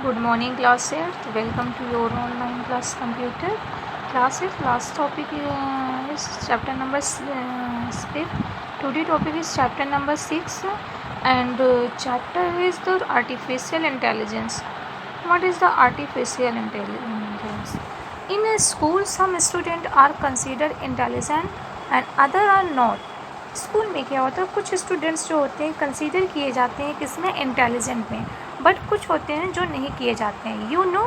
Good morning classes. Welcome to your online class computer classes. Last topic is chapter number 6. Today topic is chapter number 6 and chapter is the artificial intelligence. What is the artificial intelligence? In a school some students are considered intelligent and other are not. School में क्या होता है, कुछ students जो होते हैं consider किए जाते हैं किसमें, इंटेलिजेंट में, बट कुछ होते हैं जो नहीं किए जाते हैं. यू नो,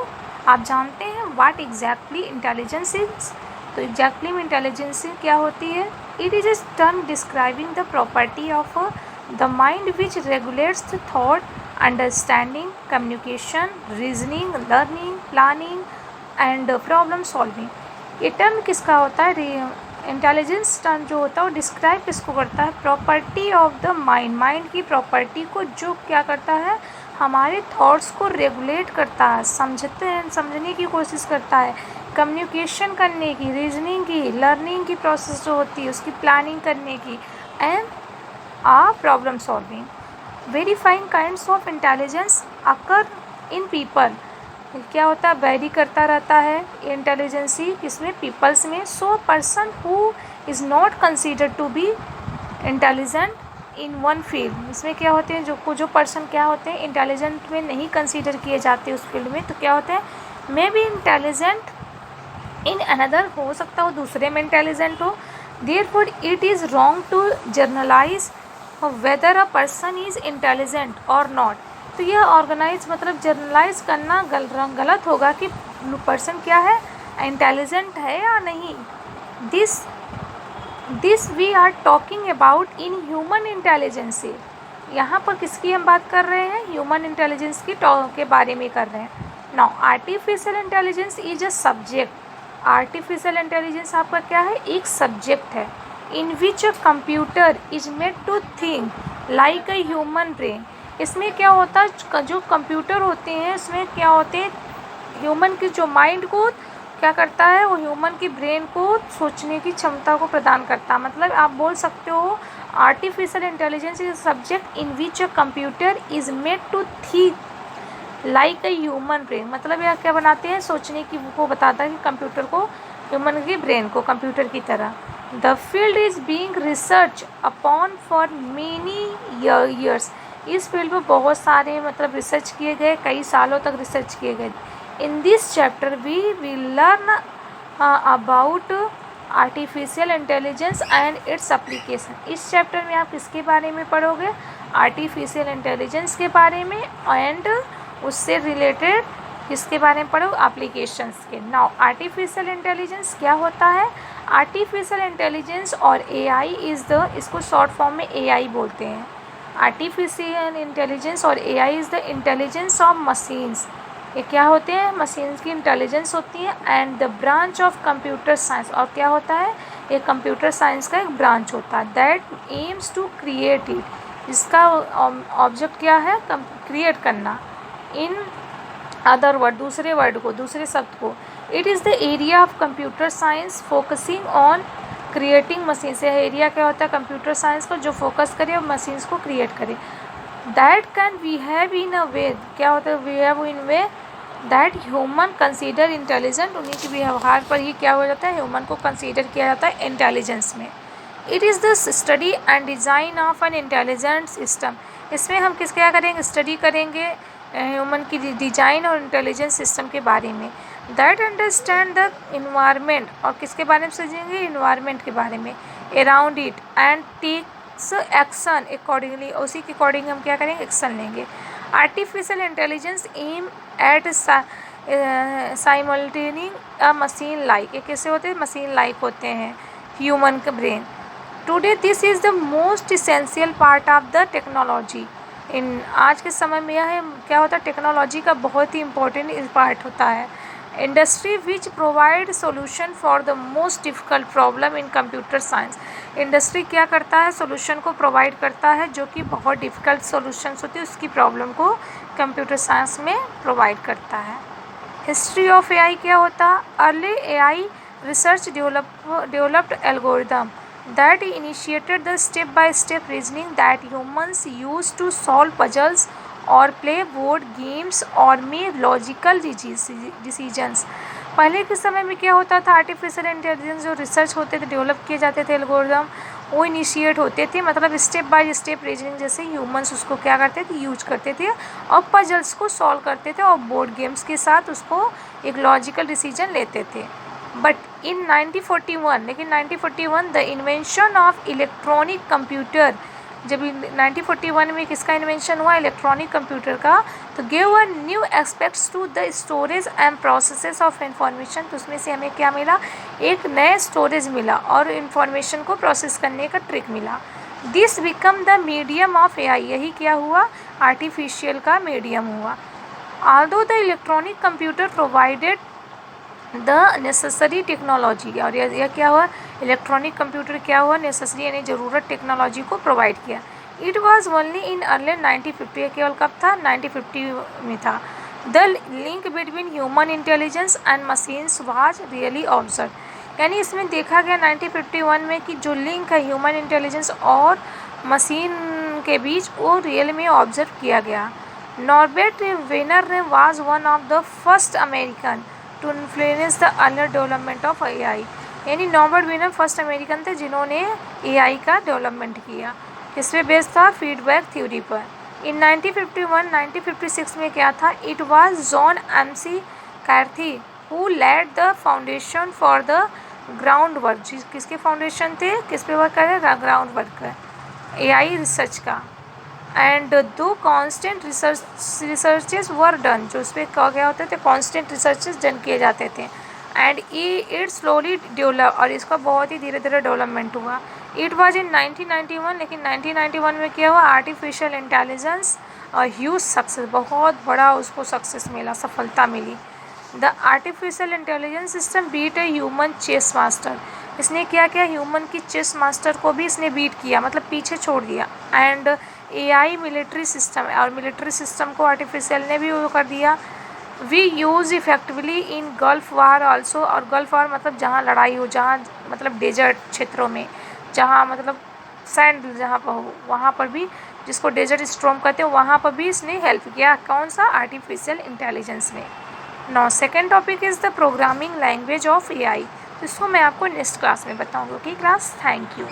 आप जानते हैं व्हाट एग्जैक्टली इंटेलिजेंस इज. तो एग्जैक्टली में इंटेलिजेंस क्या होती है? It is a term describing the property of the mind which regulates the thought, understanding, communication, reasoning, learning, planning and problem solving. ये टर्म किसका होता है? इंटेलिजेंस टर्म जो होता है वो डिस्क्राइब किसको करता है? Property of the mind, mind की प्रॉपर्टी को जो क्या करता है, हमारे थॉट्स को रेगुलेट करता है, समझने की कोशिश करता है, कम्युनिकेशन करने की, रीजनिंग की, लर्निंग की प्रोसेस जो होती है उसकी प्लानिंग करने की, and problem solving. Verifying kinds of intelligence occur in people. क्या होता है? वेरी करता रहता है इंटेलिजेंसी किसमें? पीपल्स में. So person who is not considered to be intelligent in one field. इसमें क्या होते हैं, जो पर्सन क्या होते हैं इंटेलिजेंट में नहीं कंसीडर किए जाते उस फील्ड में, तो क्या होते हैं? May be intelligent in another, हो सकता हो दूसरे में इंटेलिजेंट हो. Therefore it is wrong to generalise whether a person is intelligent और नॉट. तो यह ऑर्गेनाइज मतलब जर्नलाइज करना गलत होगा कि पर्सन क्या है, इंटेलिजेंट है या नहीं. This we are talking about in human intelligence. यहाँ पर किसकी हम बात कर रहे हैं? ह्यूमन इंटेलिजेंस के बारे में कर रहे हैं. Now artificial intelligence is a subject. Artificial intelligence आपका क्या है? एक सब्जेक्ट है. In which a computer is made to think like a human brain. इसमें क्या होता है, जो कंप्यूटर होते हैं इसमें क्या होते हैं, ह्यूमन की जो माइंड को क्या करता है, वो ह्यूमन की ब्रेन को सोचने की क्षमता को प्रदान करता है. मतलब आप बोल सकते हो artificial intelligence is subject in which a computer is made to think like a human brain. मतलब यह क्या बनाते हैं, सोचने की वो बताता है कि कंप्यूटर को, ह्यूमन की ब्रेन को कंप्यूटर की तरह. The field is being research upon for many years. इस फील्ड में बहुत सारे मतलब रिसर्च किए गए, कई सालों तक रिसर्च किए गए. In this chapter we will learn about artificial intelligence and its application. इस चैप्टर में आप किसके बारे में पढ़ोगे? आर्टिफिशियल इंटेलिजेंस के बारे में एंड उससे रिलेटेड किसके बारे में पढ़ो? एप्लीकेशंस के. नाउ आर्टिफिशियल इंटेलिजेंस क्या होता है? आर्टिफिशियल इंटेलिजेंस और एआई इज़ द, इसको शॉर्ट फॉर्म में एआई बोलते हैं. आर्टिफिशियल इंटेलिजेंस और AI is the intelligence of machines. ये क्या होते हैं? मशीन्स की इंटेलिजेंस होती है. And the branch of computer science, और क्या होता है? ये कंप्यूटर साइंस का एक ब्रांच होता है. That aims to create it. इसका ऑब्जेक्ट क्या है? क्रिएट करना. इन अदर वर्ड, दूसरे वर्ड को, दूसरे शब्द को, it is the area of computer science focusing on creating machine. से एरिया क्या होता है कंप्यूटर साइंस को, जो फोकस करे और मशीन्स को क्रिएट करे. दैट कैन बिहेव इन अ वे, क्या होता है? Behave in way that human consider intelligent. उन्हीं के व्यवहार पर ही क्या हो जाता है, ह्यूमन को कंसीडर किया जाता है इंटेलिजेंस में. It is the study and design of an intelligent system. इसमें हम किस क्या करेंगे? स्टडी करेंगे ह्यूमन की डिजाइन और इंटेलिजेंस सिस्टम के बारे में. दैट अंडरस्टैंड द इन्वायरमेंट, और किसके बारे में समझेंगे? इन्वायरमेंट के बारे में. Around it and takes action accordingly, उसी के अकॉर्डिंग हम क्या करेंगे? एक्शन लेंगे. Artificial intelligence aim at simulating a machine like. ये कैसे होते हैं? मशीन लाइक होते हैं ह्यूमन का ब्रेन. Today this is the most essential part of the technology. In आज के समय में यह क्या होता है? टेक्नोलॉजी का बहुत ही इम्पोर्टेंट पार्ट होता है. Industry which provide solution for the most difficult problem in computer science. Industry क्या करता है? सोल्यूशन को प्रोवाइड करता है जो कि बहुत डिफ़िकल्ट सोल्यूशंस होती है, उसकी प्रॉब्लम को कंप्यूटर साइंस में प्रोवाइड करता है. हिस्ट्री ऑफ एआई क्या होता है? Early AI research developed algorithm that initiated the step-by-step reasoning that humans use to solve puzzles और प्ले बोर्ड गेम्स और मेक लॉजिकल डिसीजंस। पहले के समय में क्या होता था, आर्टिफिशियल इंटेलिजेंस जो रिसर्च होते थे, डेवलप किए जाते थे एल्गोरिदम, वो इनिशिएट होते थे, मतलब स्टेप बाय स्टेप रीजनिंग जैसे ह्यूमंस उसको क्या करते थे, यूज करते थे और पजल्स को सॉल्व करते थे और बोर्ड गेम्स के साथ उसको एक लॉजिकल डिसीजन लेते थे। बट इन 1941, लेकिन 1941 the invention of electronic computer, जब 1941 में किसका इन्वेंशन हुआ, इलेक्ट्रॉनिक कंप्यूटर का, तो give a new aspects to the storage and processes of information. तो उसमें से हमें क्या मिला, एक नया स्टोरेज मिला और इंफॉर्मेशन को प्रोसेस करने का ट्रिक मिला। This become the medium of AI, यही क्या हुआ, आर्टिफिशियल का मीडियम हुआ। Although the electronic computer provided the necessary technology, और यह क्या हुआ, इलेक्ट्रॉनिक कंप्यूटर क्या हुआ, नेसेसरी यानी ज़रूरत टेक्नोलॉजी को प्रोवाइड किया। It was only in early 1950, केवल कब था, 1950 में था। The link between human intelligence and machines was really observe, यानी इसमें देखा गया 1951 में कि जो लिंक है ह्यूमन इंटेलिजेंस और मशीन के बीच, वो रियल में ऑब्जर्व किया गया। Norbert Wiener was one of the first American to influence the earlier development of AI, यानी नॉर्बर्ट वेनर फर्स्ट अमेरिकन थे जिन्होंने एआई का डेवलपमेंट किया। किस पे बेस्ड था, फीडबैक थ्योरी पर। इन 1951-1956 में क्या था, it was John McCarthy who laid the foundation for the ground work, किसके फाउंडेशन थे, किस पे वर्क कर रहे हैं, ग्राउंड वर्क एआई रिसर्च का। एंड दो कॉन्स्टेंट रिसर्चेस वर डन, जो उस पर क्या होते थे, कॉन्स्टेंट रिसर्चेस डन किए जाते थे। एंड इट स्लोली डेवलप, और इसका बहुत ही धीरे धीरे डेवलपमेंट हुआ। इट वाज इन 1991, लेकिन 1991 में क्या हुआ, आर्टिफिशियल इंटेलिजेंस और ह्यूज सक्सेस, बहुत बड़ा उसको सक्सेस मिला, सफलता मिली। The artificial intelligence system beat a human chess master, इसने क्या किया, ह्यूमन की चेस मास्टर को भी इसने बीट किया, मतलब पीछे छोड़ दिया। एंड एआई मिलिट्री सिस्टम, और मिलिट्री सिस्टम को आर्टिफिशियल ने भी वो कर दिया। We use effectively in Gulf War also, और गल्फ वार मतलब जहाँ लड़ाई हो, जहाँ मतलब डेजर्ट क्षेत्रों में, जहाँ मतलब सैंड जहाँ पर हो, वहाँ पर भी, जिसको डेजर्ट स्ट्रॉम कहते हैं, वहाँ पर भी इसने हेल्प किया, कौन सा, आर्टिफिशियल इंटेलिजेंस ने। Now second topic is the programming language of AI, इसको मैं आपको नेक्स्ट क्लास में बताऊँगी। Okay class, thank you.